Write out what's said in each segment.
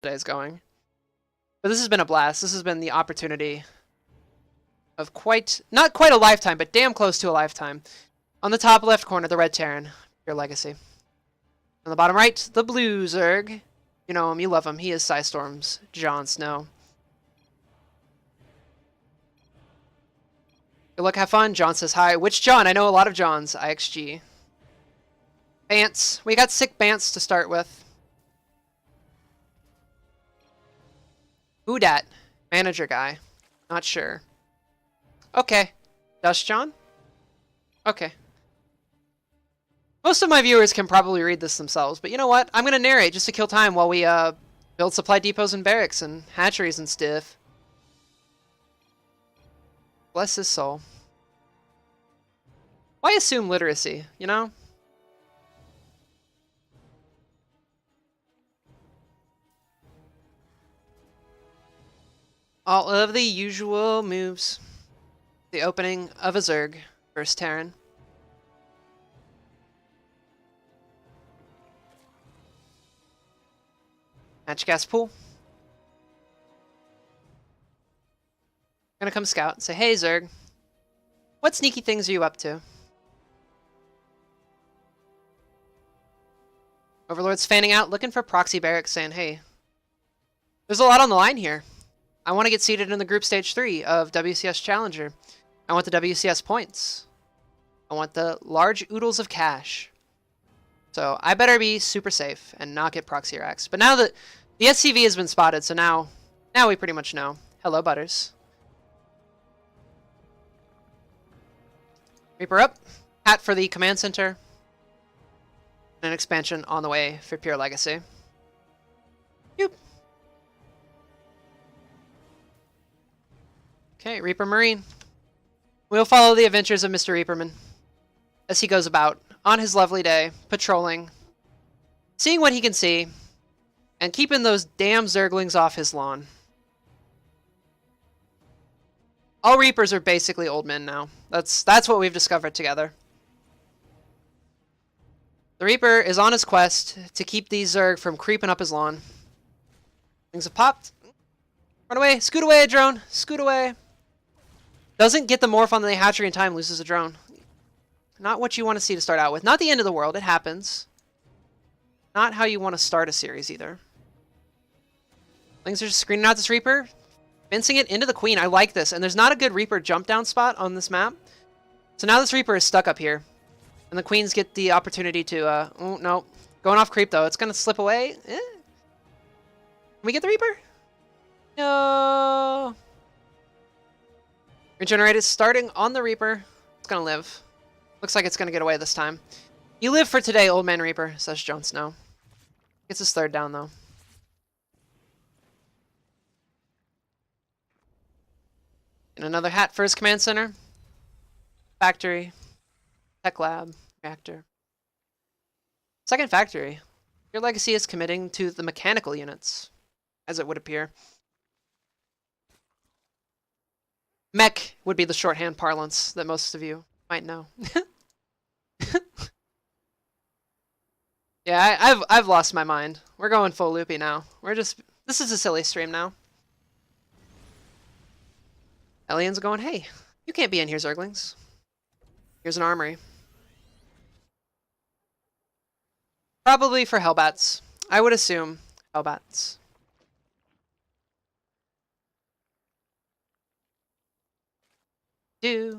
today's going. But this has been a blast. This has been the opportunity of not quite a lifetime, but damn close to a lifetime. On the top left corner, the red Terran, PureLegacy. On the bottom right, the blue Zerg. You know him, you love him. He is Psystorm's JonSnow. Good luck, have fun. John says hi. Which John? I know a lot of Johns. IXG. Bants. We got sick Bants to start with. Who dat? Manager guy. Not sure. Okay. Dust John? Okay. Most of my viewers can probably read this themselves, but you know what? I'm going to narrate just to kill time while we build supply depots and barracks and hatcheries and stuff. Bless his soul. Why assume literacy, you know? All of the usual moves. The opening of a Zerg versus Terran. Match gas pool. Gonna come scout and say, hey Zerg, what sneaky things are you up to? Overlord's fanning out, looking for proxy barracks, saying, hey, there's a lot on the line here. I want to get seated in the group stage 3 of WCS Challenger. I want the WCS points. I want the large oodles of cash. So I better be super safe and not get proxy racks. But now that the SCV has been spotted, so now we pretty much know. Hello, Butters. Reaper up. Hat for the command center. And an expansion on the way for PureLegacy. Yoop. Okay, Reaper Marine. We'll follow the adventures of Mr. Reaperman as he goes about on his lovely day, patrolling, seeing what he can see, and keeping those damn Zerglings off his lawn. All Reapers are basically old men now. That's what we've discovered together. The Reaper is on his quest to keep these Zerg from creeping up his lawn. Things have popped. Run away. Scoot away, drone. Scoot away. Doesn't get the morph on the hatchery in time, loses a drone. Not what you want to see to start out with. Not the end of the world. It happens. Not how you want to start a series either. Things are just screening out this Reaper. Fencing it into the Queen. I like this. And there's not a good Reaper jump down spot on this map. So now this Reaper is stuck up here. And the Queens get the opportunity to, oh, no. Going off creep, though. It's going to slip away. Can we get the Reaper? No. Regenerate is starting on the Reaper. It's going to live. Looks like it's going to get away this time. You live for today, old man Reaper, says JonSnow. Gets his third down, though. And another hat for his command center. Factory. Tech lab. Reactor. Second factory. PureLegacy is committing to the mechanical units, as it would appear. Mech would be the shorthand parlance that most of you might know. Yeah, I've lost my mind. We're going full loopy now. This is a silly stream now. Aliens are going, hey, you can't be in here, Zerglings. Here's an armory. Probably for Hellbats. I would assume Hellbats. Tech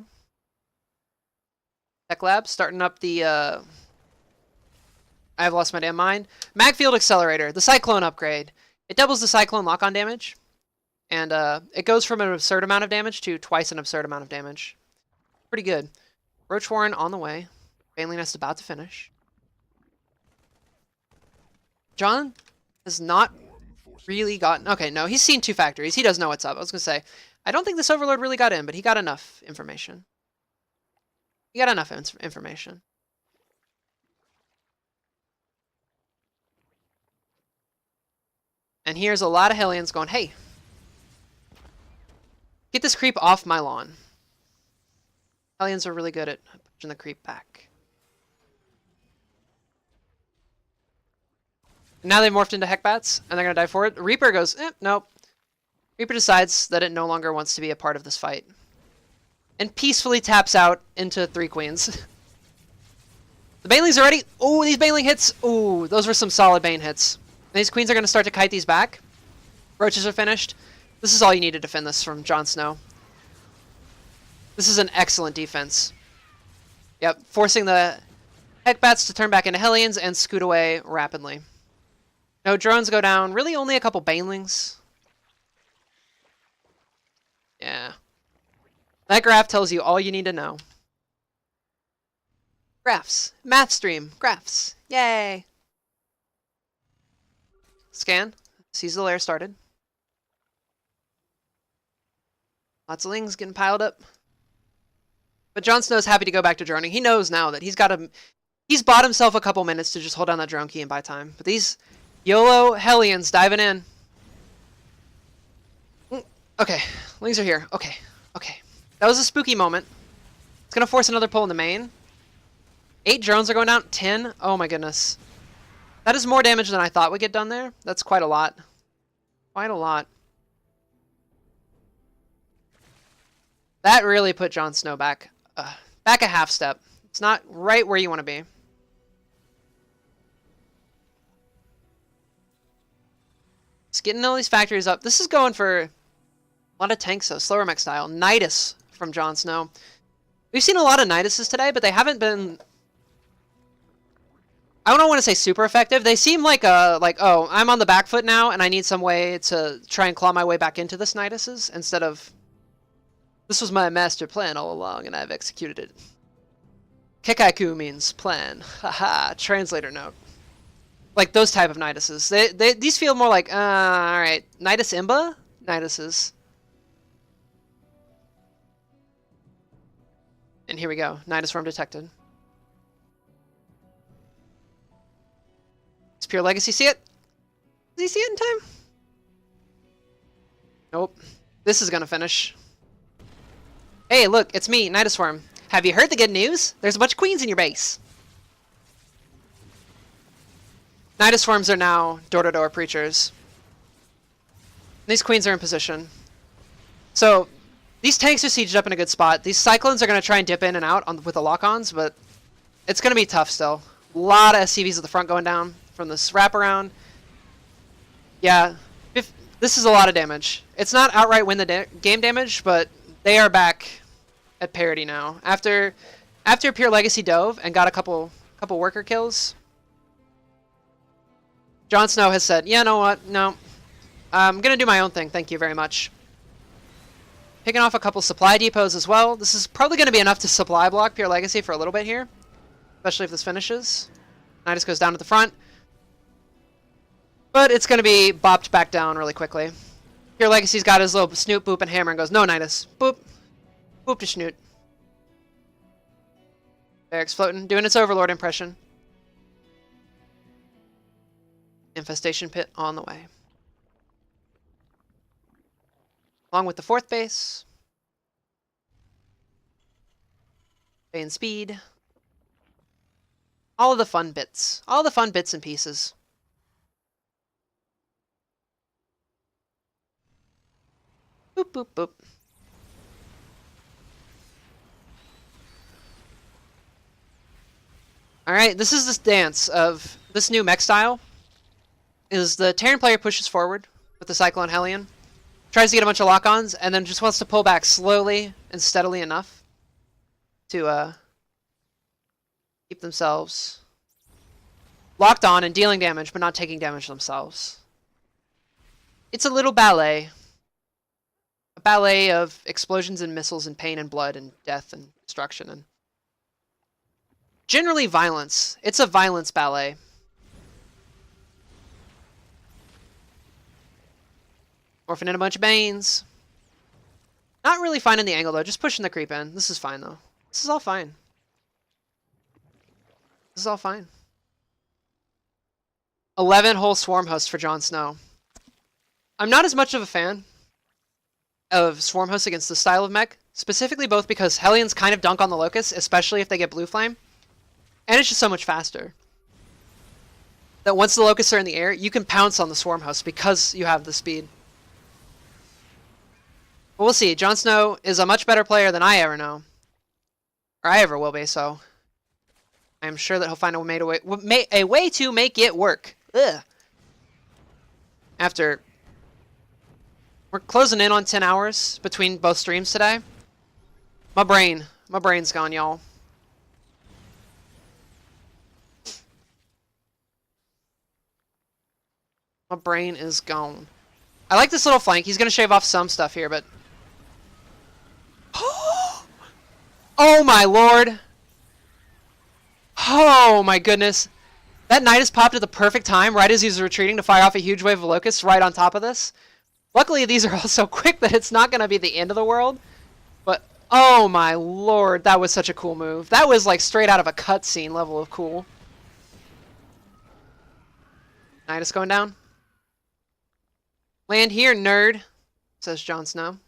Lab, starting up the, I've lost my damn mind. Magfield Accelerator, the Cyclone upgrade. It doubles the Cyclone lock-on damage. And it goes from an absurd amount of damage to twice an absurd amount of damage. Pretty good. Roach Warren on the way. Banely Nest about to finish. John has not really gotten... Okay, no, he's seen two factories. He does know what's up. I was going to say, I don't think this Overlord really got in, but he got enough information. He got enough information. And here's a lot of Hellions going, hey, get this creep off my lawn. Hellions are really good at pushing the creep back. Now they morphed into Heckbats, and they're going to dive forward. Reaper goes, nope. Reaper decides that it no longer wants to be a part of this fight. And peacefully taps out into 3 queens. The Banelings are ready. Oh, these Baneling hits. Oh, those were some solid Bane hits. And these queens are going to start to kite these back. Roaches are finished. This is all you need to defend this from JonSnow. This is an excellent defense. Yep, forcing the Heckbats to turn back into Hellions and scoot away rapidly. No drones go down. Really only a couple Banelings. Yeah. That graph tells you all you need to know. Graphs. Math stream. Graphs. Yay. Scan. Sees the lair started. Lots of lings getting piled up. But JonSnow's happy to go back to droning. He knows now that he's bought himself a couple minutes to just hold down that drone key and buy time. But these YOLO Hellions diving in. Okay, lings are here. Okay. That was a spooky moment. It's going to force another pull in the main. 8 drones are going down. 10. Oh my goodness. That is more damage than I thought would get done there. That's quite a lot. Quite a lot. That really put JonSnow back a half step. It's not right where you want to be. Just getting all these factories up. This is going for a lot of tanks, though. Slower mech style. Nidus from JonSnow. We've seen a lot of Niduses today, but they haven't been... I don't want to say super effective. They seem like oh, I'm on the back foot now, and I need some way to try and claw my way back into this Niduses, instead of... This was my master plan all along, and I've executed it. Kekaiku means plan. Haha, translator note. Like those type of Niduses. These feel more like, alright. Nidus Imba? Niduses. And here we go. Nidus form detected. Does PureLegacy see it? Does he see it in time? Nope. This is gonna finish. Hey, look, it's me, Nidus form. Have you heard the good news? There's a bunch of queens in your base. Nidus forms are now door-to-door preachers. These queens are in position. So, these tanks are sieged up in a good spot. These cyclones are going to try and dip in and out with the lock-ons, but it's going to be tough still. A lot of SCVs at the front going down from this wraparound. Yeah, this is a lot of damage. It's not outright win the game damage, but they are back at parity now. After PureLegacy dove and got a couple worker kills, JonSnow has said, yeah, know what? No. I'm going to do my own thing. Thank you very much. Picking off a couple supply depots as well. This is probably going to be enough to supply block PureLegacy for a little bit here. Especially if this finishes. Nidus goes down to the front. But it's going to be bopped back down really quickly. PureLegacy's got his little snoot, boop, and hammer and goes, no, Nidus. Boop. Boop to snoot. Barracks floating. Doing its Overlord impression. Infestation pit on the way. Along with the 4th base. Bane speed. All of the fun bits. All the fun bits and pieces. Boop, boop, boop. Alright, this is this dance of this new mech style. Is the Terran player pushes forward with the Cyclone Hellion, tries to get a bunch of lock-ons, and then just wants to pull back slowly and steadily enough to keep themselves locked on and dealing damage, but not taking damage themselves. It's a little ballet. A ballet of explosions and missiles and pain and blood and death and destruction and generally violence. It's a violence ballet. Morphing in a bunch of Banes. Not really finding the angle, though. Just pushing the creep in. This is fine, though. This is all fine. This is all fine. 11-hole Swarm Host for JonSnow. I'm not as much of a fan of Swarm Hosts against this style of mech. Specifically both because Hellions kind of dunk on the Locust, especially if they get Blue Flame. And it's just so much faster. that once the locusts are in the air, you can pounce on the swarm host because you have the speed. But we'll see. JonSnow is a much better player than I ever know. Or I ever will be, so I'm sure that he'll find a way to make it work. Ugh. After we're closing in on 10 hours between both streams today. My brain's gone, y'all. My brain is gone. I like this little flank. He's going to shave off some stuff here, but... Oh my lord! Oh my goodness. That Nidus popped at the perfect time, right as he was retreating to fire off a huge wave of locusts right on top of this. Luckily, these are all so quick that it's not going to be the end of the world. But, oh my lord, that was such a cool move. That was like straight out of a cutscene level of cool. Nidus going down. Land here, nerd, says JonSnow.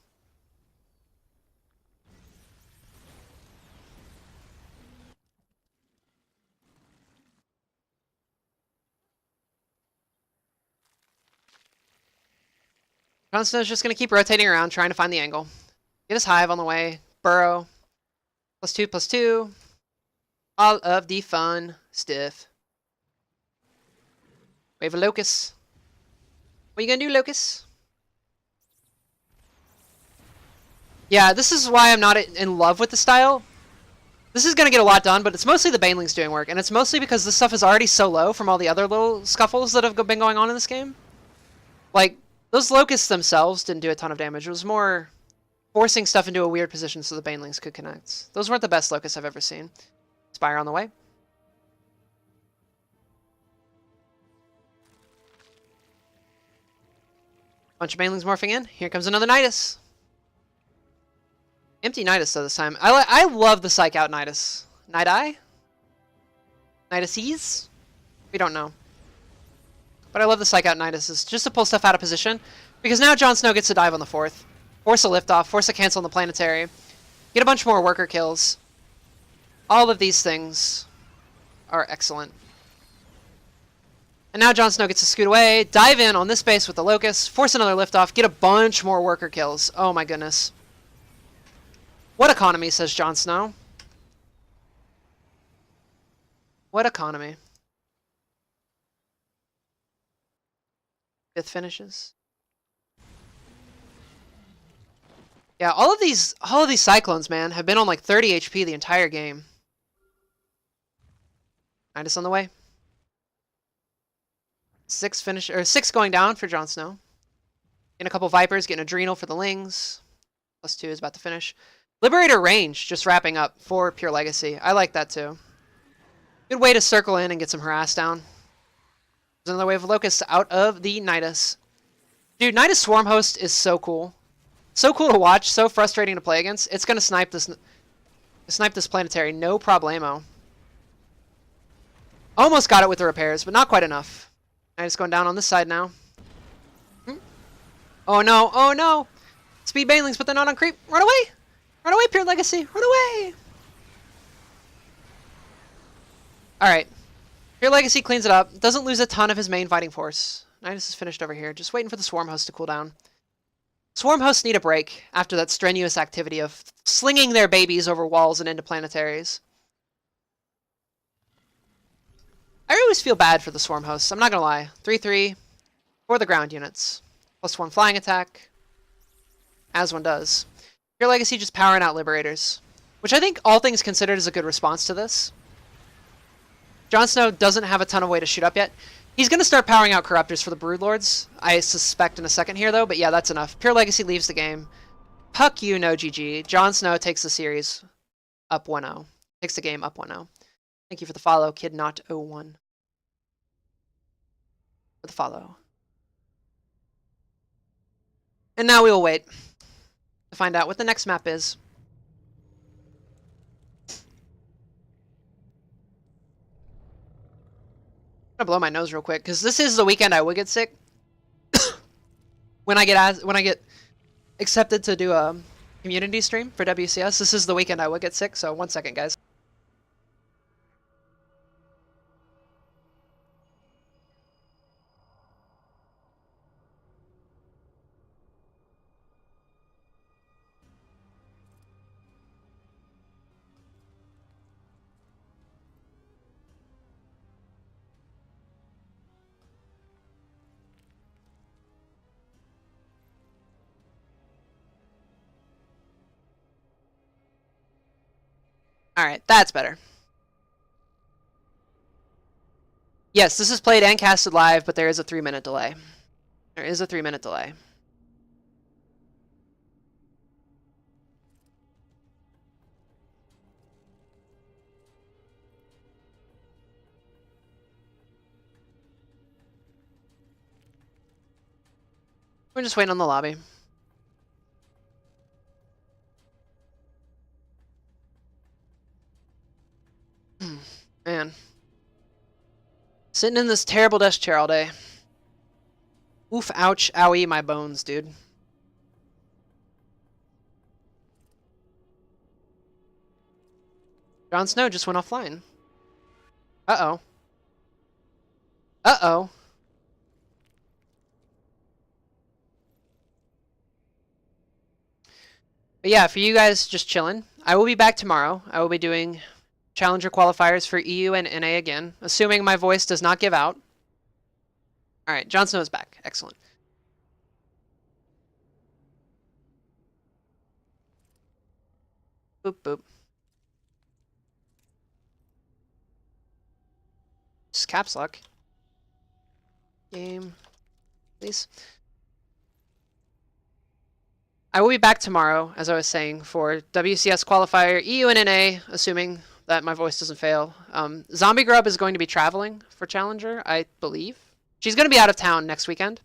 JonSnow's just going to keep rotating around, trying to find the angle. Get his hive on the way. Burrow. +2/+2. All of the fun stuff. Wave of locusts. What are you going to do, locusts? Yeah, this is why I'm not in love with the style. This is going to get a lot done, but it's mostly the banelings doing work. And it's mostly because this stuff is already so low from all the other little scuffles that have been going on in this game. Like, those locusts themselves didn't do a ton of damage. It was more forcing stuff into a weird position so the banelings could connect. Those weren't the best locusts I've ever seen. Spire on the way. Bunch of banelings morphing in. Here comes another Nidus. Empty Nidus though this time. I love the Psych Out Nidus. Nidai? Niduses? We don't know. But I love the Psych Out Niduses just to pull stuff out of position. Because now JonSnow gets to dive on the 4th. Force a liftoff, force a cancel on the planetary. Get a bunch more worker kills. All of these things are excellent. And now JonSnow gets to scoot away, dive in on this base with the Locust, force another liftoff, get a bunch more worker kills. Oh my goodness. What economy, says JonSnow. What economy? 5th finishes. Yeah, all of these Cyclones, man, have been on like 30 HP the entire game. Nidus on the way. 6 going down for JonSnow. Getting a couple Vipers, getting Adrenal for the Lings. +2 is about to finish. Liberator range just wrapping up for PureLegacy. I like that too. Good way to circle in and get some harass down. There's another wave of Locusts out of the Nidus. Dude, Nidus Swarm Host is so cool. So cool to watch, so frustrating to play against. It's gonna snipe this planetary, no problemo. Almost got it with the repairs, but not quite enough. Nidus going down on this side now. Oh no, oh no! Speed banelings, but they're not on creep. Run away! Run away, PureLegacy! Run away! Alright. PureLegacy cleans it up. Doesn't lose a ton of his main fighting force. Nidus is finished over here. Just waiting for the Swarm Host to cool down. Swarm Hosts need a break after that strenuous activity of slinging their babies over walls and into planetaries. I always feel bad for the Swarm Hosts, I'm not gonna lie. 3/3 for the ground units. +1 flying attack. As one does. PureLegacy just powering out Liberators. Which I think, all things considered, is a good response to this. JonSnow doesn't have a ton of way to shoot up yet. He's going to start powering out Corruptors for the Broodlords, I suspect in a second here, though. But yeah, that's enough. PureLegacy leaves the game. Puck you, no GG. JonSnow takes the series up 1-0. Takes the game up 1-0. Thank you for the follow, Kid01. For the follow. And now we will wait to find out what the next map is. I'm gonna blow my nose real quick because this is the weekend I would get sick. when I get accepted to do a community stream for WCS, this is the weekend I would get sick. So 1 second, guys. Alright, that's better. Yes, this is played and casted live, but there is a 3-minute delay. There is a 3-minute delay. We're just waiting on the lobby. Man. Sitting in this terrible desk chair all day. Oof, ouch, owie, my bones, dude. JonSnow just went offline. Uh-oh. Uh-oh. But yeah, for you guys just chilling, I will be back tomorrow. I will be doing Challenger qualifiers for EU and NA again, assuming my voice does not give out. Alright, JonSnow is back. Excellent. Boop, boop. Just caps lock. Game, please. I will be back tomorrow, as I was saying, for WCS qualifier, EU and NA, assuming that my voice doesn't fail. Zombie Grub is going to be traveling for Challenger, I believe. She's going to be out of town next weekend.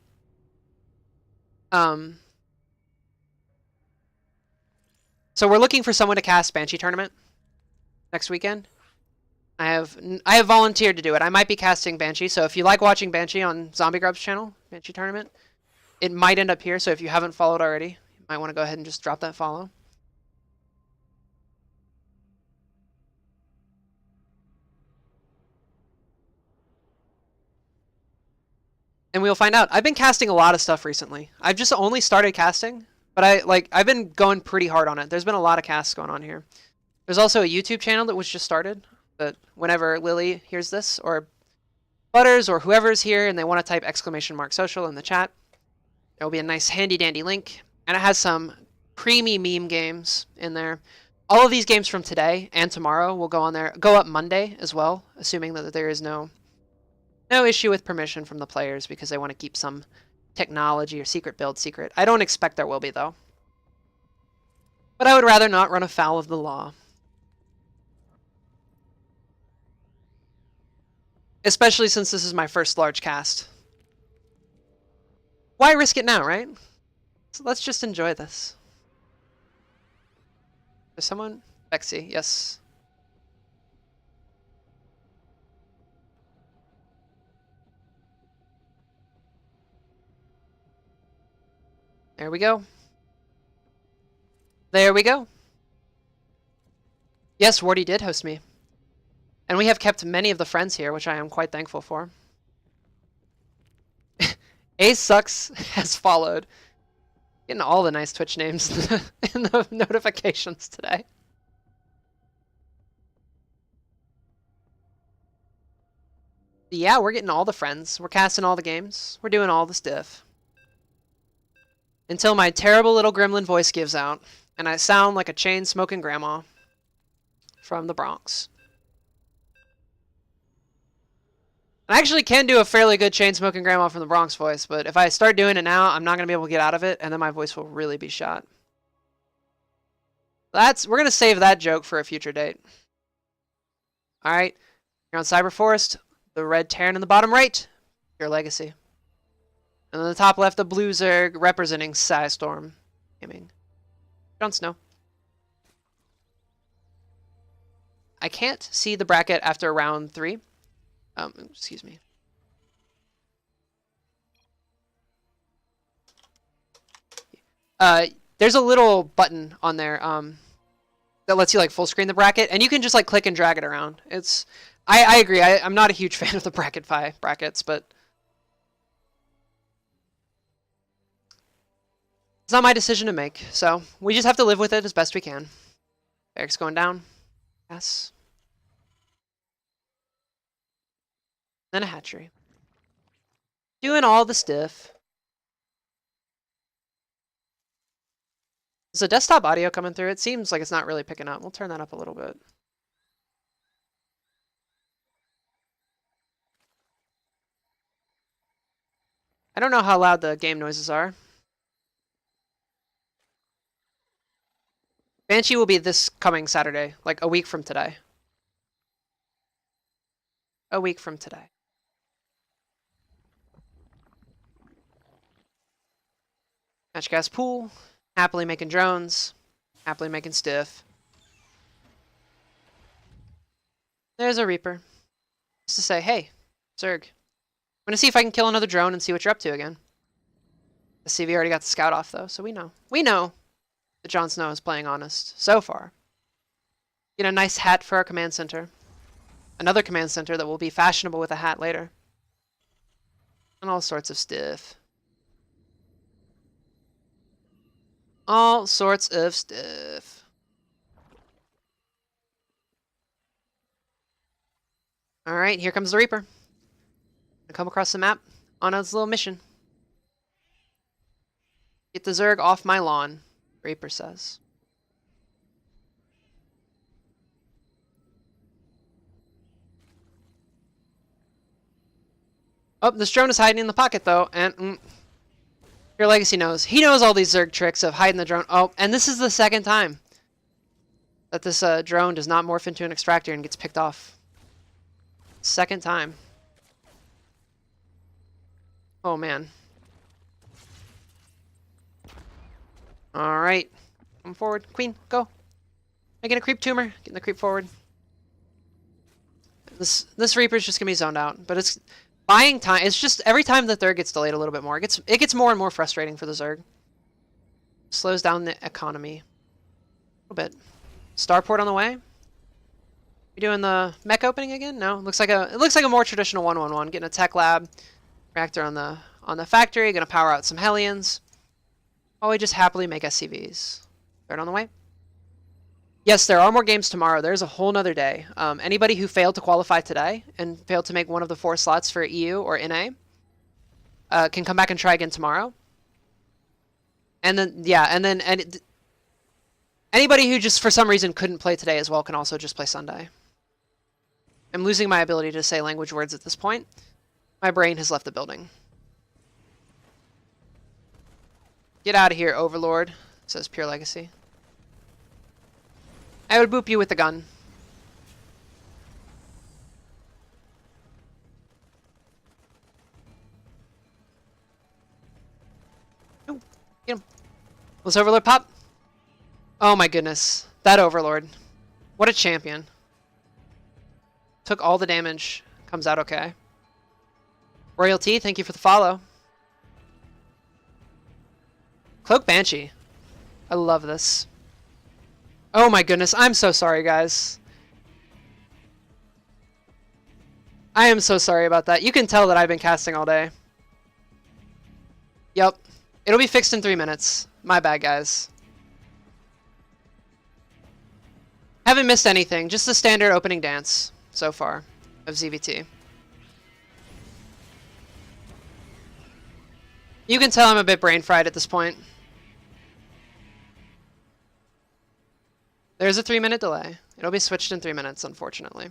So we're looking for someone to cast Banshee Tournament next weekend. I have volunteered to do it. I might be casting Banshee, so if you like watching Banshee on Zombie Grub's channel, Banshee Tournament, it might end up here, so if you haven't followed already, you might want to go ahead and just drop that follow. And we'll find out. I've been casting a lot of stuff recently. I've just only started casting, but I've been going pretty hard on it. There's been a lot of casts going on here. There's also a YouTube channel that was just started, that whenever Lily hears this, or Butters, or whoever's here, and they want to type !social in the chat, there will be a nice handy dandy link, and it has some creamy meme games in there. All of these games from today and tomorrow will go on there, go up Monday as well, assuming that there is no issue with permission from the players because they want to keep some technology or secret build secret. I don't expect there will be, though. But I would rather not run afoul of the law. Especially since this is my first large cast. Why risk it now, right? So let's just enjoy this. Is someone? Bexy, yes. There we go. There we go. Yes, Wardy did host me. And we have kept many of the friends here, which I am quite thankful for. Ace Sucks has followed. Getting all the nice Twitch names in the notifications today. Yeah, we're getting all the friends. We're casting all the games. We're doing all the stuff. Until my terrible little gremlin voice gives out, and I sound like a chain-smoking grandma from the Bronx. I actually can do a fairly good chain-smoking grandma from the Bronx voice, but if I start doing it now, I'm not going to be able to get out of it, and then my voice will really be shot. We're going to save that joke for a future date. Alright, you're on Cyber Forest, the red Terran in the bottom right, PureLegacy. And on the top left, the blue Zerg representing Psystorm Gaming. JonSnow. I can't see the bracket after round 3. Excuse me. There's a little button on there that lets you like full screen the bracket, and you can just like click and drag it around. I agree. I'm not a huge fan of the brackets, but it's not my decision to make, so we just have to live with it as best we can. Eric's going down. Yes. Then a hatchery. Doing all the stuff. Is the desktop audio coming through? It seems like it's not really picking up. We'll turn that up a little bit. I don't know how loud the game noises are. Banshee will be this coming Saturday, like a week from today. A week from today. Match gas pool. Happily making drones. Happily making stiff. There's a Reaper. Just to say, hey, Zerg. I'm gonna see if I can kill another drone and see what you're up to again. The CV already got the scout off though, so we know. We know that JonSnow is playing honest so far. Get a nice hat for our command center. Another command center that will be fashionable with a hat later. And all sorts of stuff. All sorts of stuff. Alright, here comes the Reaper. Gonna come across the map on his little mission. Get the Zerg off my lawn, Reaper says. Oh, this drone is hiding in the pocket though, and PureLegacy knows. He knows all these Zerg tricks of hiding the drone. Oh, and this is the second time that this drone does not morph into an extractor and gets picked off. Second time. Oh man. Alright. Come forward. Queen, go. Making a creep tumor. Getting the creep forward. This Reaper's just gonna be zoned out. But it's buying time. It's just every time the third gets delayed a little bit more, it gets more and more frustrating for the Zerg. Slows down the economy. A little bit. Starport on the way. We doing the mech opening again? No. It looks like a more traditional 1-1-1. Getting a tech lab. Reactor on the factory. Gonna power out some Hellions. Oh, we just happily make SCVs. Third on the way. Yes, there are more games tomorrow. There's a whole nother day. Anybody who failed to qualify today and failed to make one of the 4 slots for EU or NA can come back and try again tomorrow. And then, yeah, and anybody who just for some reason couldn't play today as well can also just play Sunday. I'm losing my ability to say language words at this point. My brain has left the building. Get out of here, Overlord, says PureLegacy. I would boop you with the gun. Oh, get him. Was Overlord pop? Oh my goodness. That Overlord. What a champion. Took all the damage. Comes out okay. Royalty, thank you for the follow. Cloak Banshee. I love this. Oh my goodness, I'm so sorry, guys. I am so sorry about that. You can tell that I've been casting all day. Yep. It'll be fixed in 3 minutes. My bad, guys. Haven't missed anything. Just the standard opening dance so far of ZVT. You can tell I'm a bit brain fried at this point. There's a 3-minute delay. It'll be switched in 3 minutes, unfortunately.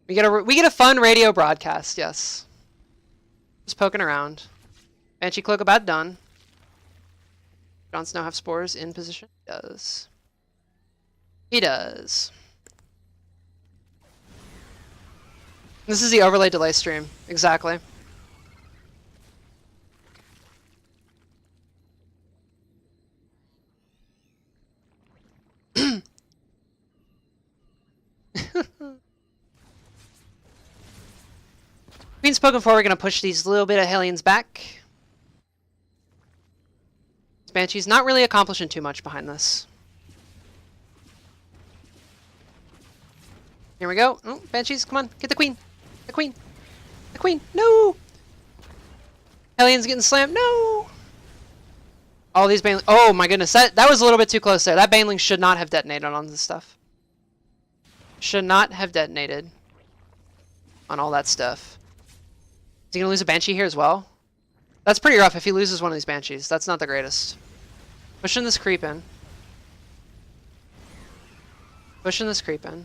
We get a fun radio broadcast, yes. Just poking around. Banshee Cloak about done. JonSnow have spores in position? He does. He does. This is the overlay delay stream. Exactly. Queen's poking forward, we're going to push these little bit of Hellions back. Banshee's not really accomplishing too much behind this. Here we go. Oh, Banshees, come on. Get the Queen. The Queen. The Queen. No! Hellions getting slammed. No! All these Banelings. Oh my goodness. That was a little bit too close there. That Baneling should not have detonated on this stuff. Should not have detonated on all that stuff. he gonna lose a Banshee here as well? That's pretty rough if he loses one of these Banshees. That's not the greatest. Pushing this creep in. Pushing this creep in.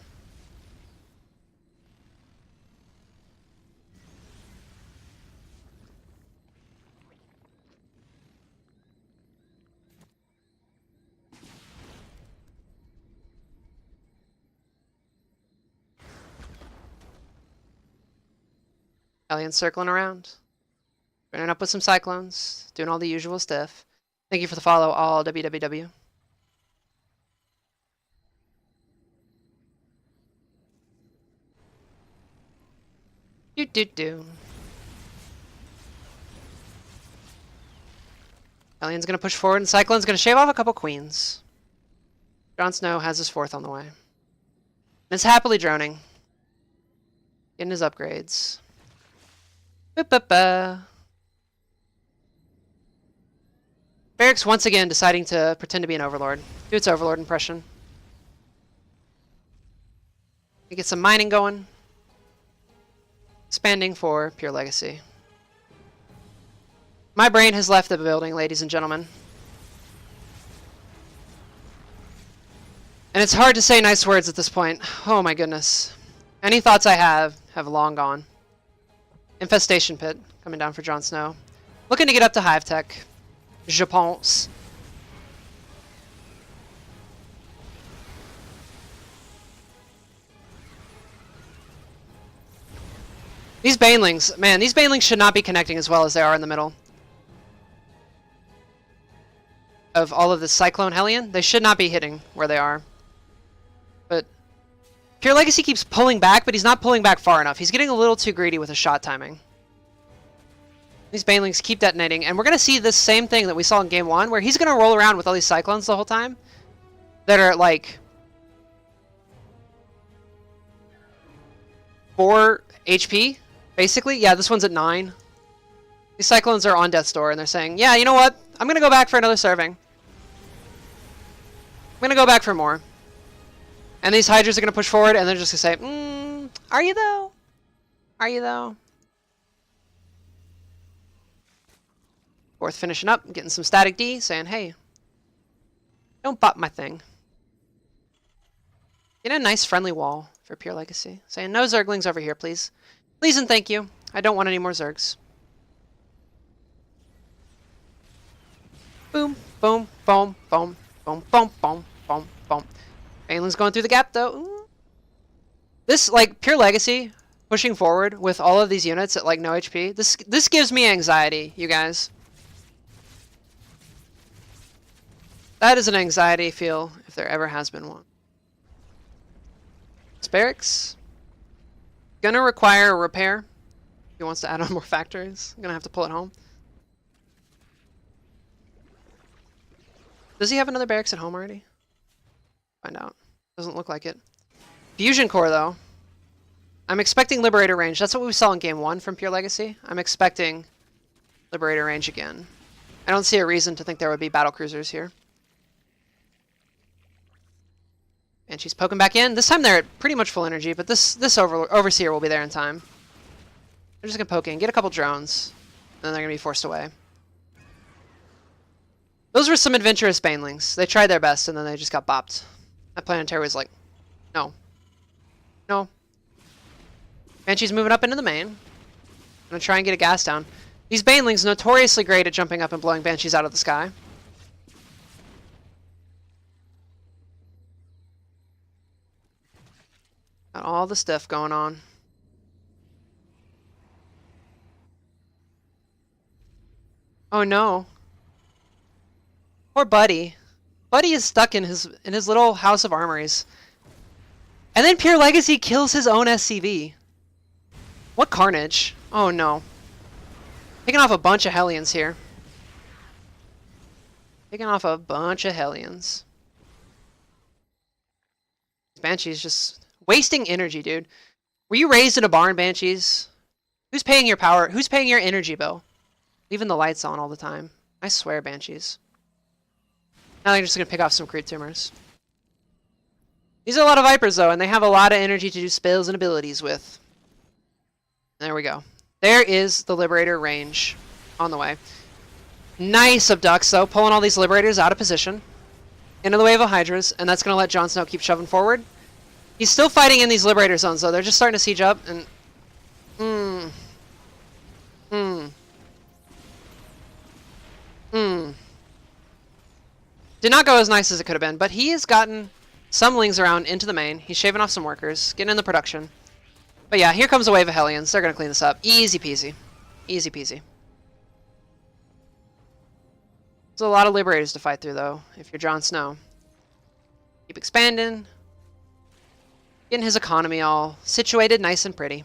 Hellion circling around. Running up with some Cyclones. Doing all the usual stuff. Thank you for the follow, all WWW. Do. Hellion's gonna push forward and Cyclone's gonna shave off a couple Queens. JonSnow has his 4th on the way. And is happily droning. Getting his upgrades. Barracks once again deciding to pretend to be an Overlord. Do its Overlord impression. We get some mining going. Expanding for PureLegacy. My brain has left the building, ladies and gentlemen. And it's hard to say nice words at this point. Oh my goodness. Any thoughts I have long gone. Infestation Pit coming down for JonSnow. Looking to get up to Hive Tech. Je pense. These Banelings, man, these Banelings should not be connecting as well as they are in the middle. Of all of the Cyclone Hellion, they should not be hitting where they are. But PureLegacy keeps pulling back, but he's not pulling back far enough. He's getting a little too greedy with his shot timing. These Banelings keep detonating, and we're going to see this same thing that we saw in Game 1, where he's going to roll around with all these Cyclones the whole time that are like 4 HP, basically. Yeah, this one's at 9. These Cyclones are on death's door, and they're saying, yeah, you know what? I'm going to go back for another serving. I'm going to go back for more. And these Hydras are going to push forward, and they're just going to say, are you though? Are you though? 4th finishing up, getting some static D, saying, hey, don't bop my thing. Get a nice friendly wall for PureLegacy. Saying, no Zerglings over here, please. Please and thank you. I don't want any more Zergs. Boom, boom, boom, boom, boom, boom, boom, boom, boom. Baneling's going through the gap, though. Ooh. This, like, PureLegacy pushing forward with all of these units at, like, no HP. This gives me anxiety, you guys. That is an anxiety feel, if there ever has been one. This barracks. Gonna require a repair. If he wants to add on more factories. I'm gonna have to pull it home. Does he have another barracks at home already? Find out. Doesn't look like it. Fusion Core, though. I'm expecting Liberator range. That's what we saw in Game 1 from PureLegacy. I'm expecting Liberator range again. I don't see a reason to think there would be battle cruisers here. And she's poking back in. This time they're at pretty much full energy, but this Overseer will be there in time. They're just going to poke in, get a couple drones, and then they're going to be forced away. Those were some adventurous Banelings. They tried their best, and then they just got bopped. That Planetary was like, no. No. Banshee's moving up into the main. I'm going to try and get a gas down. These Banelings notoriously great at jumping up and blowing Banshees out of the sky. Got all the stuff going on. Oh no. Poor Buddy. Buddy is stuck in his little house of armories. And then PureLegacy kills his own SCV. What carnage. Oh no. Taking off a bunch of Hellions here. Taking off a bunch of Hellions. Banshee's just wasting energy, dude. Were you raised in a barn, Banshees? Who's paying your power? Who's paying your energy bill? Leaving the lights on all the time. I swear, Banshees. Now they're just going to pick off some creep tumors. These are a lot of Vipers, though, and they have a lot of energy to do spells and abilities with. There we go. There is the Liberator range on the way. Nice abducts, though, pulling all these Liberators out of position. Into the wave of Hydras, and that's going to let JonSnow keep shoving forward. He's still fighting in these Liberator zones, though. They're just starting to siege up, and... Did not go as nice as it could have been, but he has gotten some Lings around into the main. He's shaving off some workers, getting in the production. But yeah, here comes a wave of Hellions. They're going to clean this up. Easy peasy. Easy peasy. There's a lot of Liberators to fight through, though, if you're JonSnow. Keep expanding. Getting his economy all situated nice and pretty.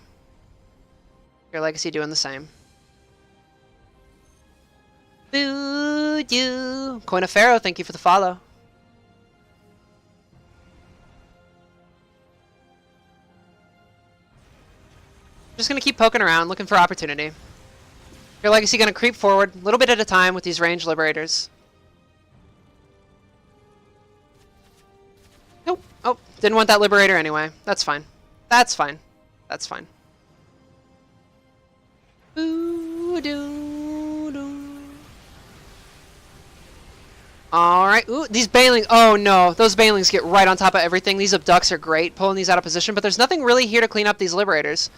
PureLegacy doing the same. Boo you. Coin of Pharaoh, thank you for the follow. Just gonna keep poking around, looking for opportunity. PureLegacy gonna creep forward, a little bit at a time with these ranged Liberators. Nope. Oh, didn't want that Liberator anyway. That's fine. That's fine. That's fine. Boo doo doo. Alright. Ooh, these Banelings. Oh no, those Banelings get right on top of everything. These abducts are great, pulling these out of position, but there's nothing really here to clean up these Liberators.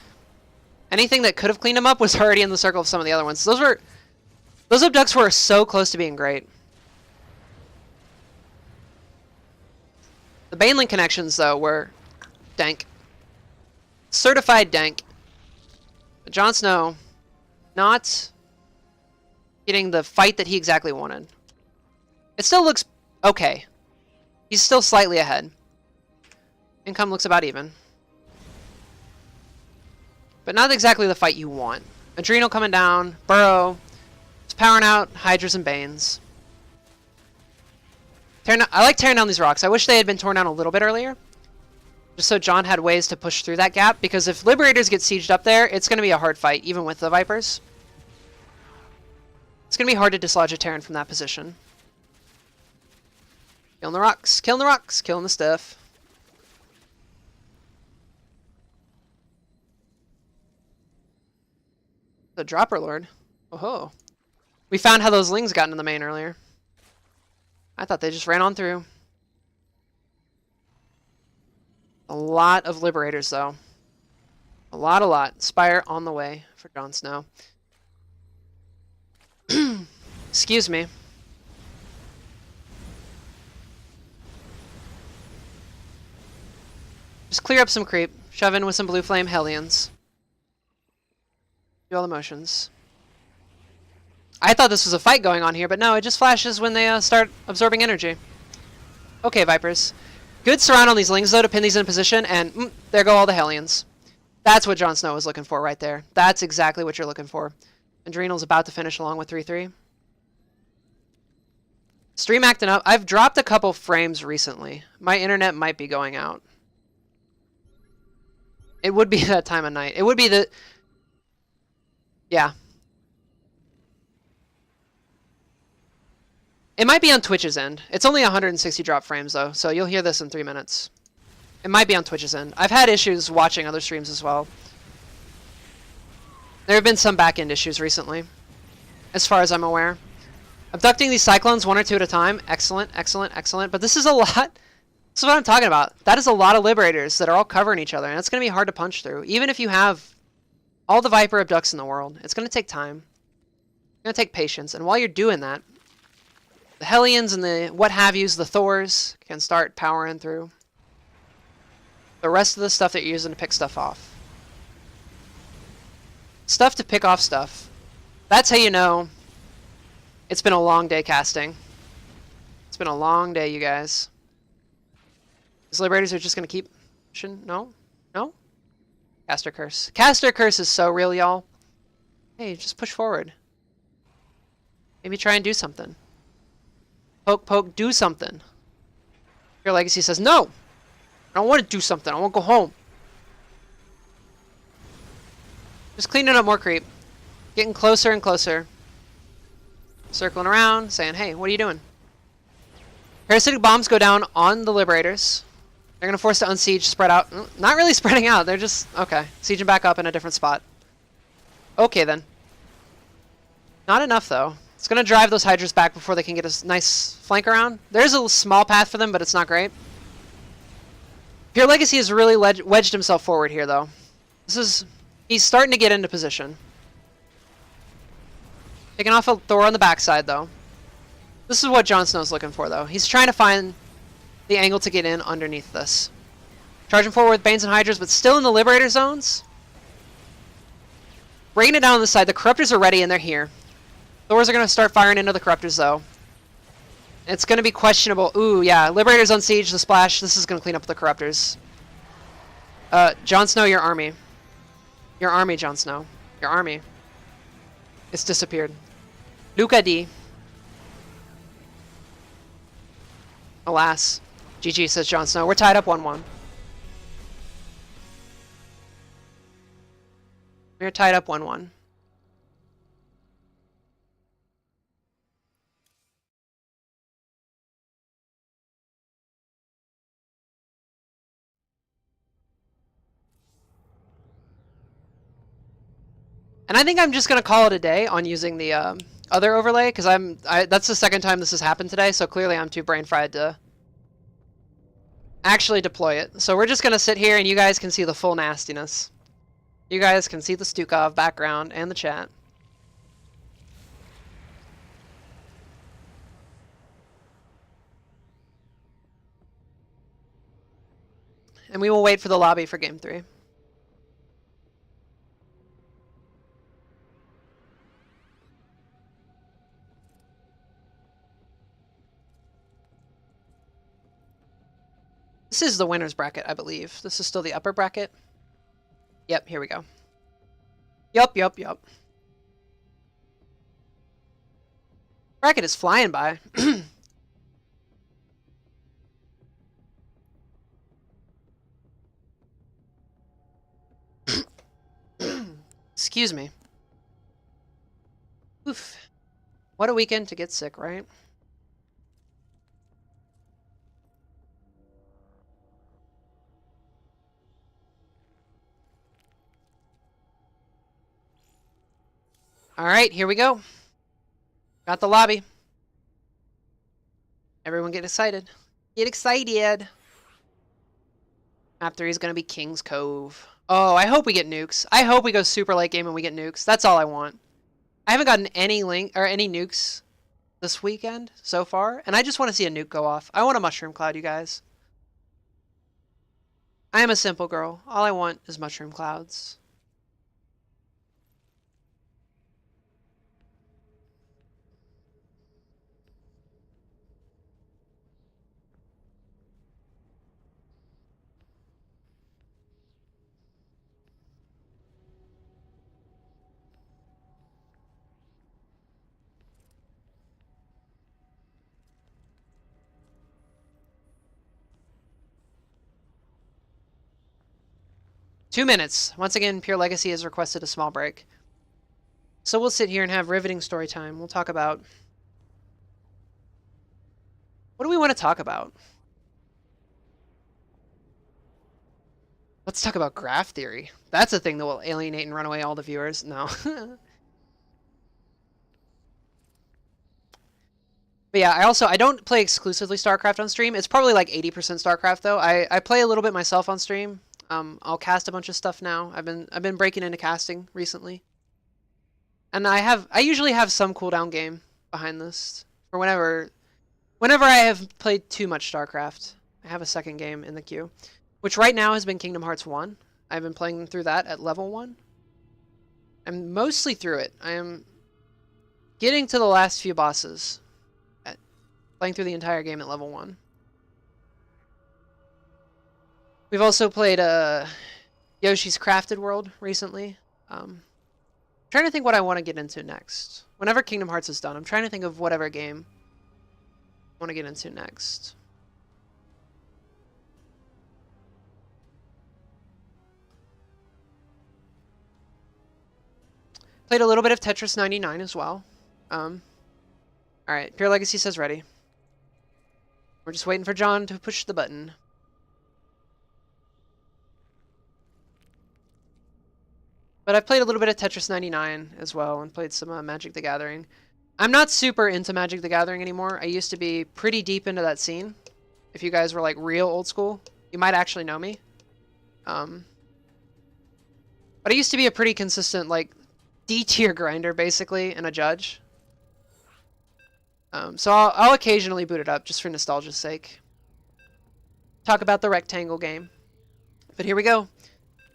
Anything that could have cleaned them up was already in the circle of some of the other ones. Those abducts were so close to being great. The Baneling connections, though, were dank. Certified dank. But JonSnow not getting the fight that he exactly wanted. It still looks okay. He's still slightly ahead. Income looks about even. But not exactly the fight you want. Adrenal coming down. Burrow. It's powering out Hydras and Banes. I like tearing down these rocks. I wish they had been torn down a little bit earlier. Just so John had ways to push through that gap. Because if Liberators get sieged up there, it's going to be a hard fight, even with the Vipers. It's going to be hard to dislodge a Terran from that position. Killing the rocks. Killing the rocks. Killing the stuff. The Dropper Lord. Oh-ho. We found how those Lings got into the main earlier. I thought they just ran on through. A lot of Liberators, though. A lot. Spire on the way for JonSnow. Excuse me. Just clear up some creep. Shove in with some Blue Flame Hellions. Do all the motions. I thought this was a fight going on here, but no, it just flashes when they start absorbing energy. Okay, Vipers. Good surround on these Lings, though, to pin these in position, and there go all the Hellions. That's what JonSnow was looking for right there. That's exactly what you're looking for. Adrenal's about to finish along with 3-3. Stream acting up. I've dropped a couple frames recently. My internet might be going out. It would be that time of night. It would be the... Yeah. It might be on Twitch's end. It's only 160 drop frames, though, so you'll hear this in 3 minutes. It might be on Twitch's end. I've had issues watching other streams as well. There have been some back-end issues recently, as far as I'm aware. Abducting these Cyclones 1 or 2 at a time. Excellent, excellent, excellent. But this is a lot. This is what I'm talking about. That is a lot of Liberators that are all covering each other, and it's going to be hard to punch through. Even if you have all the Viper abducts in the world, it's going to take time. It's going to take patience. And while you're doing that, the Hellions and the what-have-yous, the Thors, can start powering through the rest of the stuff that you're using to pick stuff off. Stuff to pick off stuff. That's how you know it's been a long day casting. It's been a long day, you guys. These Liberators are just going to keep... No? No? Caster Curse. Caster Curse is so real, y'all. Hey, just push forward. Maybe try and do something. Poke, poke, do something. PureLegacy says, no! I don't want to do something. I want to go home. Just cleaning up more creep. Getting closer and closer. Circling around, saying, hey, what are you doing? Parasitic bombs go down on the Liberators. They're going to force to unsiege, spread out. Not really spreading out. They're just, okay, sieging back up in a different spot. Okay, then. Not enough, though. It's going to drive those Hydras back before they can get a nice flank around. There's a small path for them, but it's not great. PureLegacy has really wedged himself forward here, though. He's starting to get into position. Taking off a Thor on the backside, though. This is what JonSnow's looking for, though. He's trying to find the angle to get in underneath this. Charging forward with Banes and Hydras, but still in the Liberator zones. Breaking it down on this side. The Corruptors are ready, and they're here. Thors are going to start firing into the Corruptors, though. It's going to be questionable. Ooh, yeah. Liberators on siege, the splash. This is going to clean up the Corruptors. JonSnow, your army. Your army, JonSnow. Your army. It's disappeared. Luca D. Alas. GG, says JonSnow. We're tied up 1-1. We're tied up 1-1. And I think I'm just going to call it a day on using the other overlay, because that's the second time this has happened today, so clearly I'm too brain fried to actually deploy it. So we're just going to sit here and you guys can see the full nastiness. You guys can see the Stukov background and the chat. And we will wait for the lobby for Game 3. This is the winner's bracket, I believe. This is still the upper bracket. Yep, here we go. Yup. Bracket is flying by. Excuse me. Oof. What a weekend to get sick, right? Alright, here we go. Got the lobby. Everyone get excited. Get excited! Map 3 is going to be King's Cove. Oh, I hope we get nukes. I hope we go super late game and we get nukes. That's all I want. I haven't gotten any any nukes this weekend so far, and I just want to see a nuke go off. I want a mushroom cloud, you guys. I am a simple girl. All I want is mushroom clouds. Two minutes. Once again, PureLegacy has requested a small break. So we'll sit here and have riveting story time. We'll talk about... What do we want to talk about? Let's talk about graph theory. That's a thing that will alienate and run away all the viewers. No. But yeah, I don't play exclusively StarCraft on stream. It's probably like 80% StarCraft though. I play a little bit myself on stream. I'll cast a bunch of stuff now. I've been breaking into casting recently. And I usually have some cooldown game behind this for whenever I have played too much StarCraft. I have a second game in the queue, which right now has been Kingdom Hearts 1. I've been playing through that at level 1. I'm mostly through it. I am getting to the last few bosses. Playing through the entire game at level 1. We've also played Yoshi's Crafted World recently. Trying to think what I want to get into next. Whenever Kingdom Hearts is done, I'm trying to think of whatever game I want to get into next. Played a little bit of Tetris 99 as well. Alright, PureLegacy says ready. We're just waiting for John to push the button. But I've played a little bit of Tetris 99 as well and played some Magic the Gathering. I'm not super into Magic the Gathering anymore. I used to be pretty deep into that scene. If you guys were like real old school, you might actually know me. But I used to be a pretty consistent like D-tier grinder basically and a judge. So I'll occasionally boot it up just for nostalgia's sake. Talk about the rectangle game. But here we go.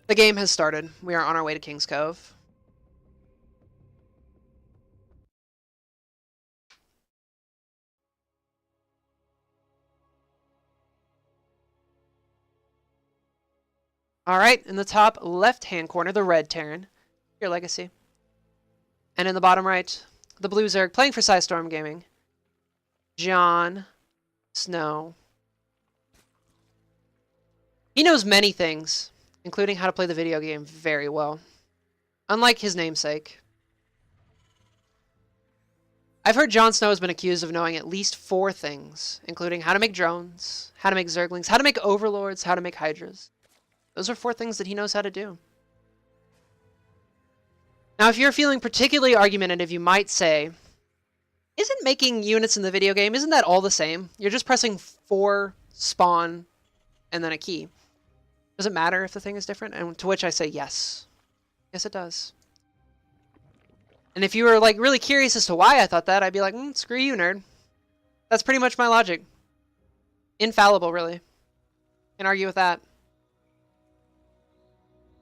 The game has started. We are on our way to King's Cove. Alright, in the top left-hand corner, the red Terran, PureLegacy. And in the bottom right, the blue Zerg, playing for Storm Gaming, JonSnow. He knows many things, including how to play the video game very well, unlike his namesake. I've heard JonSnow has been accused of knowing at least 4 things, including how to make drones, how to make Zerglings, how to make Overlords, how to make Hydras. Those are 4 things that he knows how to do. Now, if you're feeling particularly argumentative, you might say, isn't making units in the video game, isn't that all the same? You're just pressing 4 spawn and then a key. Does it matter if the thing is different? And to which I say yes. Yes, it does. And if you were like really curious as to why I thought that, I'd be like, screw you, nerd. That's pretty much my logic. Infallible, really. Can't argue with that.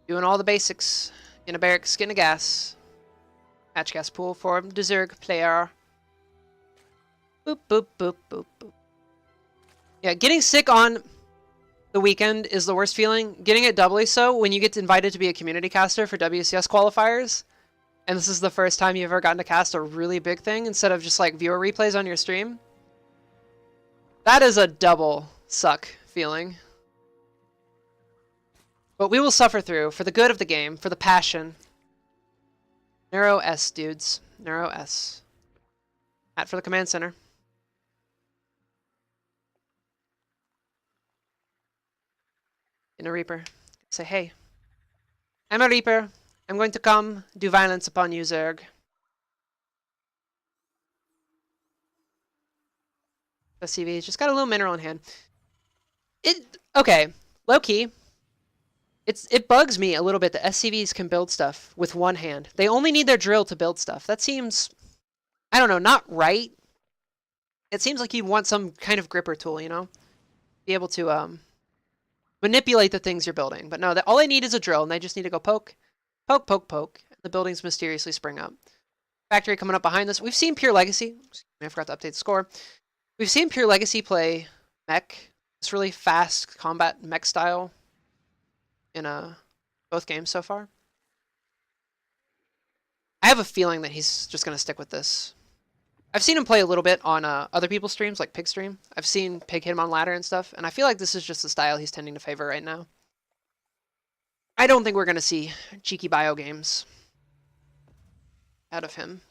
Doing all the basics. Getting a barracks, getting a gas. Hatch gas pool for the Zerg player. Boop, boop, boop, boop, boop. Yeah, getting sick on the weekend is the worst feeling. Getting it doubly so when you get invited to be a community caster for WCS qualifiers. And this is the first time you've ever gotten to cast a really big thing instead of just like viewer replays on your stream. That is a double suck feeling. But we will suffer through for the good of the game, for the passion. Narrow S, dudes. Narrow S. Hat for the command center. In a Reaper. Say, hey. I'm a Reaper. I'm going to come do violence upon you, Zerg. SCV, just got a little mineral in hand. Okay, low key. It bugs me a little bit that SCVs can build stuff with one hand. They only need their drill to build stuff. That seems, I don't know, not right. It seems like you'd want some kind of gripper tool, you know? Be able to manipulate the things you're building. But no, all they need is a drill, and they just need to go poke, poke, poke, poke. And the buildings mysteriously spring up. Factory coming up behind us. We've seen PureLegacy. I forgot to update the score. We've seen PureLegacy play mech. This really fast combat mech style in both games so far. I have a feeling that he's just going to stick with this. I've seen him play a little bit on other people's streams, like Pig Stream. I've seen Pig hit him on ladder and stuff, and I feel like this is just the style he's tending to favor right now. I don't think we're going to see cheeky bio games out of him.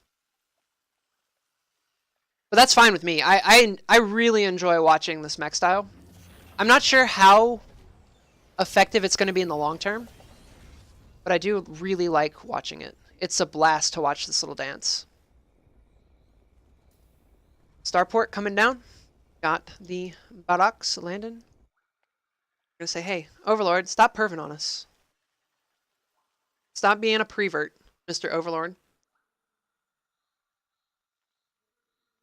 But that's fine with me. I really enjoy watching this mech style. I'm not sure how effective it's going to be in the long term, but I do really like watching it. It's a blast to watch this little dance. Starport coming down. Got the barracks landing. I'm going to say, hey, Overlord, stop perving on us. Stop being a prevert, Mr. Overlord.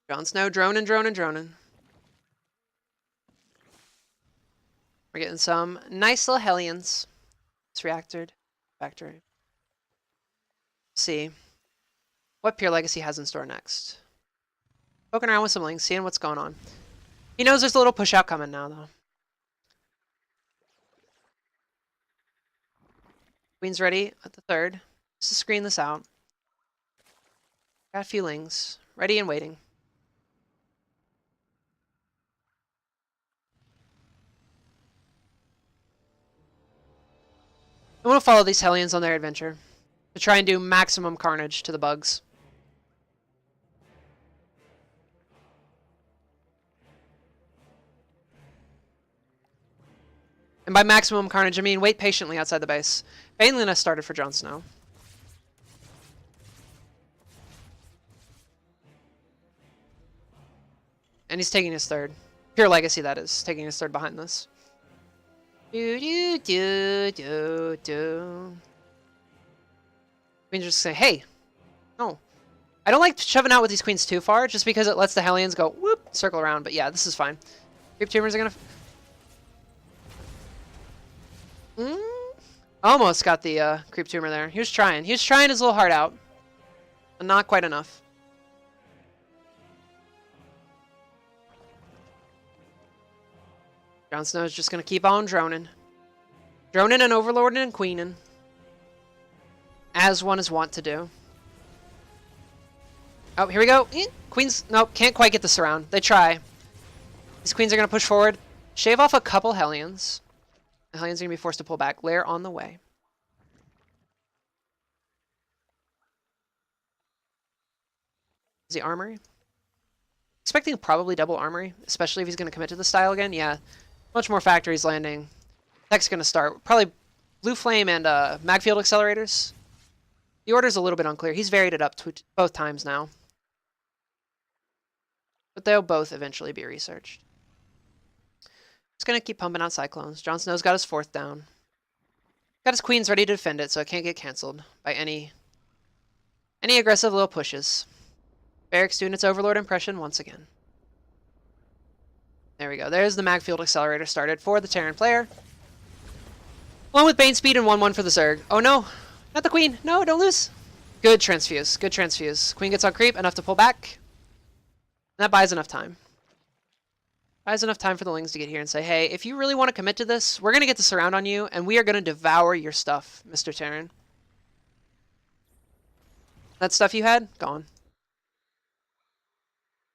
JonSnow droning, droning, droning. We're getting some nice little Hellions. It's reactored. Factory. See what PureLegacy has in store next. Poking around with some links, seeing what's going on. He knows there's a little push out coming now, though. Queen's ready at the third. Just to screen this out. Got a few lings. Ready and waiting. I want to follow these Hellions on their adventure to try and do maximum carnage to the bugs. And by maximum carnage, I mean wait patiently outside the base. Baneliness started for JonSnow. And he's taking his third. PureLegacy, that is, taking his third behind this. Do do do do do. Queen just say, hey, no. I don't like shoving out with these queens too far, just because it lets the Hellions go whoop, circle around. But yeah, this is fine. Creep tumors are gonna. Almost got the creep tumor there. He was trying. He was trying his little heart out, but not quite enough. JonSnow is just going to keep on droning. Droning and overlording and queening. As one is wont to do. Oh, here we go. Queens, nope, can't quite get the surround. They try. These queens are going to push forward. Shave off a couple Hellions. The Hellions are going to be forced to pull back. Lair on the way. Is the armory? Expecting probably double armory, especially if he's going to commit to the style again. Yeah. Much more factories landing. Tech's going to start. Probably Blue Flame and Magfield accelerators. The order's a little bit unclear. He's varied it up both times now. But they'll both eventually be researched. He's going to keep pumping out Cyclones. JonSnow's got his fourth down. Got his queens ready to defend it, so it can't get cancelled by any aggressive little pushes. Barracks doing its Overlord impression once again. There we go. There's the Magfield accelerator started for the Terran player. One with Bane speed and 1-1 for the Zerg. Oh no! Not the queen! No, don't lose! Good transfuse. Good transfuse. Queen gets on creep, enough to pull back. And that buys enough time. Buys enough time for the Lings to get here and say, hey, if you really want to commit to this, we're going to get the surround on you, and we are going to devour your stuff, Mr. Terran. That stuff you had? Gone.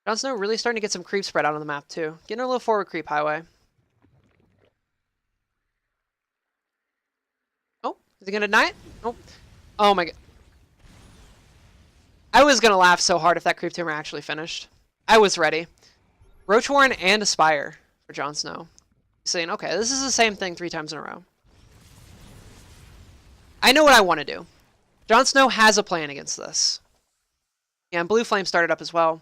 JonSnow really starting to get some creep spread out on the map, too. Getting a little forward creep highway. Oh, is he going to deny it? Nope. Oh my god. I was going to laugh so hard if that creep tumor actually finished. I was ready. Roach Warren and Aspire for JonSnow. Saying, okay, this is the same thing 3 times in a row. I know what I want to do. JonSnow has a plan against this. Yeah, and Blue Flame started up as well.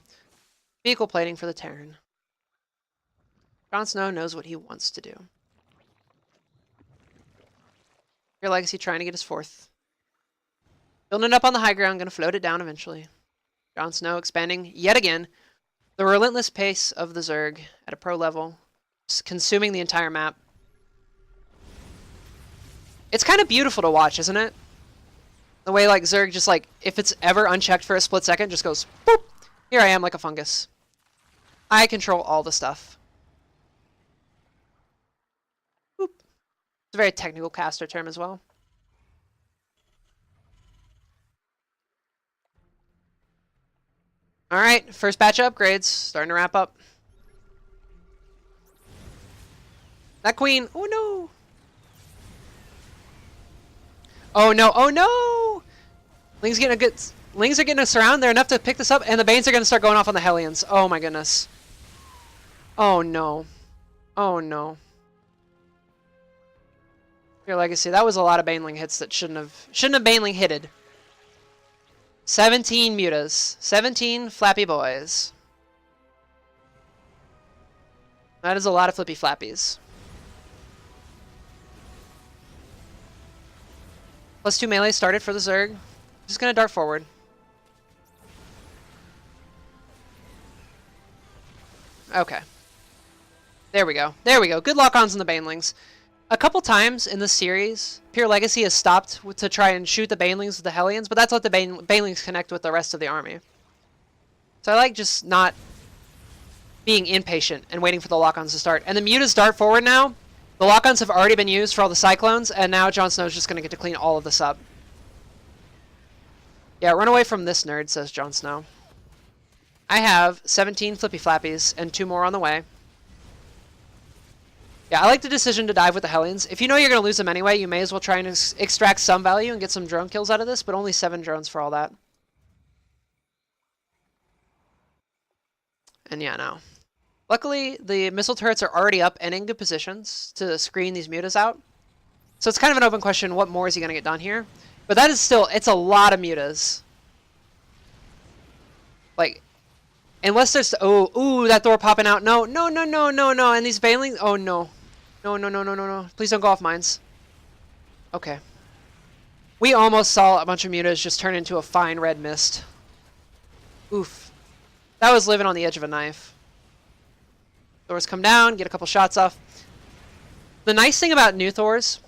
Vehicle plating for the Terran. JonSnow knows what he wants to do. PureLegacy trying to get his fourth. Building it up on the high ground, going to float it down eventually. JonSnow expanding yet again. The relentless pace of the Zerg at a pro level. Just consuming the entire map. It's kind of beautiful to watch, isn't it? The way like Zerg just like, if it's ever unchecked for a split second, just goes, boop! Here I am like a fungus. I control all the stuff. Boop. It's a very technical caster term as well. Alright, first batch of upgrades. Starting to wrap up. That queen. Oh no! Oh no, oh no! Ling's getting a good... Lings are getting us around. They're enough to pick this up, and the Banes are going to start going off on the Hellions. Oh my goodness. Oh no. Oh no. PureLegacy. That was a lot of Baneling hits that shouldn't have Baneling hitted. 17 mutas. 17 flappy boys. That is a lot of flippy flappies. +2 melee started for the Zerg. Just going to dart forward. Okay. There we go. There we go. Good lock-ons on the Banelings. A couple times in this series, PureLegacy has stopped to try and shoot the Banelings with the Hellions, but that's let the Banelings connect with the rest of the army. So I like just not being impatient and waiting for the lock-ons to start. And the mutas dart forward now. The lock-ons have already been used for all the Cyclones, and now JonSnow is just going to get to clean all of this up. Yeah, run away from this nerd, says JonSnow. I have 17 flippy flappies and 2 more on the way. Yeah, I like the decision to dive with the Hellions. If you know you're going to lose them anyway, you may as well try and extract some value and get some drone kills out of this, but only 7 drones for all that. And yeah, no. Luckily, the missile turrets are already up and in good positions to screen these mutas out. So it's kind of an open question, what more is he going to get done here? But that is still, it's a lot of mutas. Like, Unless there's... Oh, ooh, that Thor popping out. No, no, no, no, no, no. And these Banelings... Oh, no. No, no, no, no, no, no. Please don't go off mines. Okay. We almost saw a bunch of mutas just turn into a fine red mist. Oof. That was living on the edge of a knife. Thors come down, get a couple shots off. The nice thing about new Thors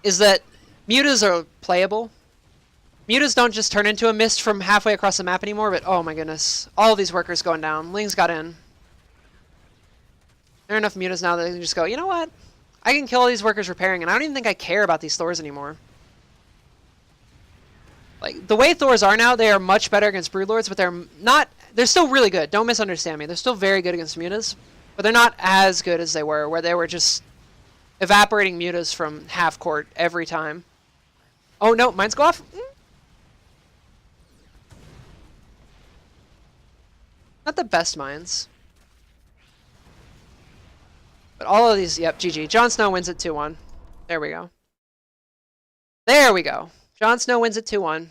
is that mutas are playable. Mutas don't just turn into a mist from halfway across the map anymore, but oh my goodness. All of these workers going down. Ling's got in. There are enough mutas now that they can just go, you know what? I can kill all these workers repairing, and I don't even think I care about these Thors anymore. Like, the way Thors are now, they are much better against Broodlords, but they're not... They're still really good. Don't misunderstand me. They're still very good against mutas, but they're not as good as they were, where they were just evaporating mutas from half court every time. Oh, no. Mines go off. Not the best mines. But all of these, yep, GG. JonSnow wins it 2-1. There we go. There we go. JonSnow wins it 2-1.